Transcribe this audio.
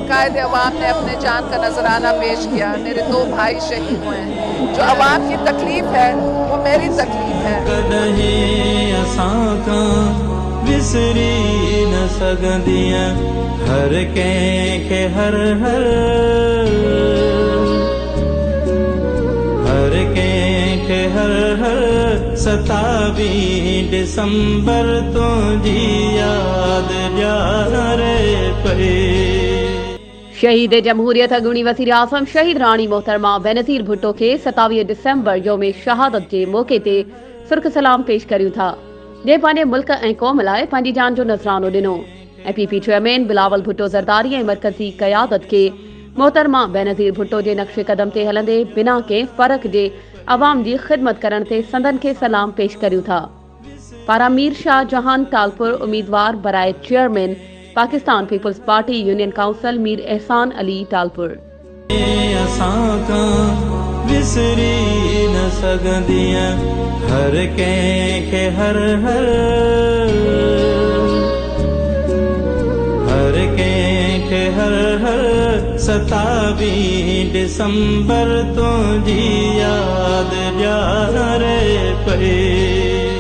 कायद अवाम ने अपने जान का नजराना पेश किया। मेरे 2 भाई शहीद हुए हैं। जो अवाम की तकलीफ है वो मेरी तकलीफ है। विसरी न सगंदियां हर के हर के हर 27 दिसंबर तो जी याद रे पे। शहीद जमहूरियत अॻूणी वज़ीर आज़म शहीद राणी मोहतरमा बेनज़ीर भुट्टो के 27 दिसंबर योम शहादत के मौके ते सुर्ख सलाम पेश करियूं था, जे पंहिंजे मुल्क ऐं क़ौम लाइ पंहिंजी जान जो नज़रानो ॾिनो। APP चेयरमैन बिलावल भुट्टो ज़रदारी ऐं मरकज़ी क़यादत के मोहतरमा बेनज़ीर भुट्टो जे नक्शे कदम ते हलंदे बिना के फ़र्क़ जे अवाम जी ख़िदमत करण ते संदन के सलाम पेश करियूं था। पारा मीर शाह जहान टालपुर उम्मीदवार बराए chairman Pakistan peoples party union council Mir Ehsan Ali Talpur. विसरी न सगंदियां हर के हर के हर 27 दिसंबर तो जी याद रे पे।